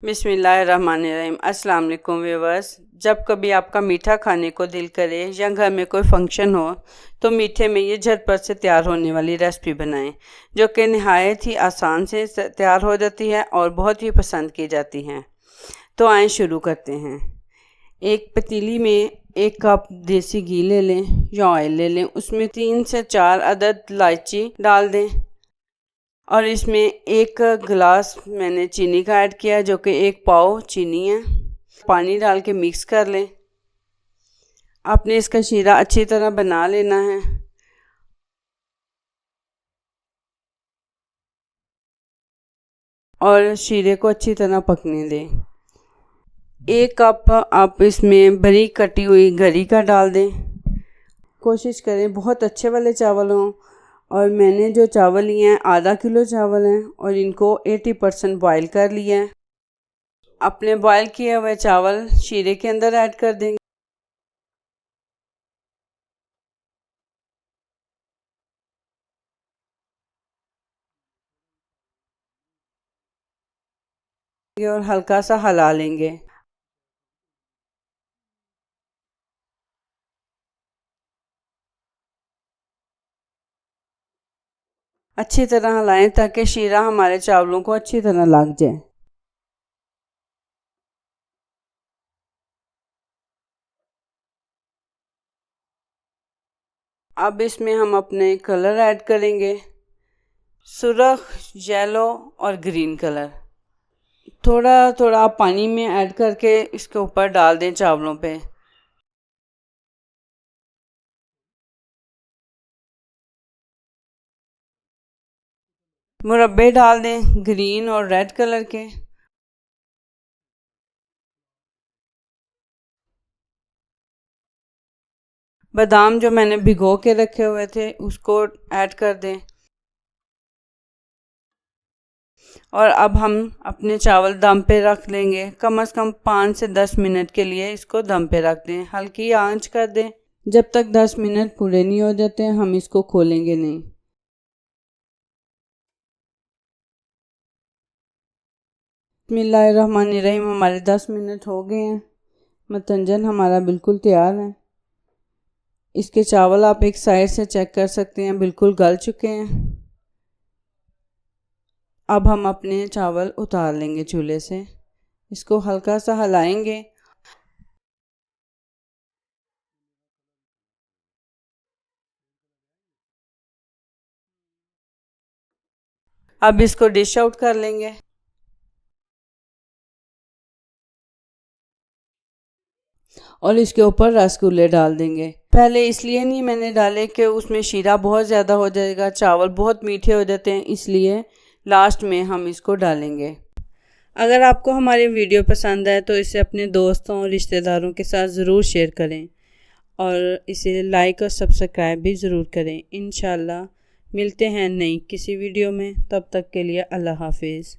बिस्मिल्लाहिर्रहमानिर्रहीम। अस्सलाम वालेकुम व्यूअर्स। जब कभी आपका मीठा खाने को दिल करे या घर में कोई फंक्शन हो तो मीठे में ये झटपट से तैयार होने वाली रेसिपी बनाएं, जो कि नहायत ही आसान से तैयार हो जाती है और बहुत ही पसंद की जाती हैं। तो आएँ शुरू करते हैं। एक पतीली में 1 कप देसी घी ले लें या ऑयल ले लें। उसमें 3 से 4 अदद इलायची डाल दें और इसमें 1 गिलास मैंने चीनी का ऐड किया, जो कि 1 पाव चीनी है। पानी डाल के मिक्स कर लें। आपने इसका शीरा अच्छी तरह बना लेना है और शीरे को अच्छी तरह पकने दें। 1 कप आप इसमें बारीक कटी हुई गरी का डाल दें। कोशिश करें बहुत अच्छे वाले चावल हों, और मैंने जो चावल लिए हैं आधा किलो चावल हैं और इनको 80% बॉयल कर लिया है। अपने बॉयल किए हुए चावल शीरे के अंदर ऐड कर देंगे और हल्का सा हिला लेंगे। अच्छी तरह हिलाएं ताकि शीरा हमारे चावलों को अच्छी तरह लग जाए। अब इसमें हम अपने कलर ऐड करेंगे, सुर्ख, येलो और ग्रीन कलर। थोड़ा थोड़ा आप पानी में ऐड करके इसके ऊपर डाल दें चावलों पे। मुरब्बे डाल दें ग्रीन और रेड कलर के। बादाम जो मैंने भिगो के रखे हुए थे उसको ऐड कर दें। और अब हम अपने चावल दम पे रख लेंगे। कम से कम 5 से 10 मिनट के लिए इसको दम पे रख दें। हल्की आंच कर दें। जब तक 10 मिनट पूरे नहीं हो जाते हम इसको खोलेंगे नहीं। बिस्मिल्लाहिर्रहमानिर्रहीम। हमारे 10 मिनट हो गए हैं। मतंजन हमारा बिल्कुल तैयार है। इसके चावल आप एक साइड से चेक कर सकते हैं, बिल्कुल गल चुके हैं। अब हम अपने चावल उतार लेंगे चूल्हे से। इसको हल्का सा हिलाएंगे। अब इसको डिश आउट कर लेंगे और इसके ऊपर रसगुल्ले डाल देंगे। पहले इसलिए नहीं मैंने डाले कि उसमें शीरा बहुत ज़्यादा हो जाएगा, चावल बहुत मीठे हो जाते हैं, इसलिए लास्ट में हम इसको डालेंगे। अगर आपको हमारी वीडियो पसंद आए तो इसे अपने दोस्तों और रिश्तेदारों के साथ ज़रूर शेयर करें और इसे लाइक और सब्सक्राइब भी ज़रूर करें। इंशाल्लाह मिलते हैं नई किसी वीडियो में। तब तक के लिए अल्लाह हाफिज़।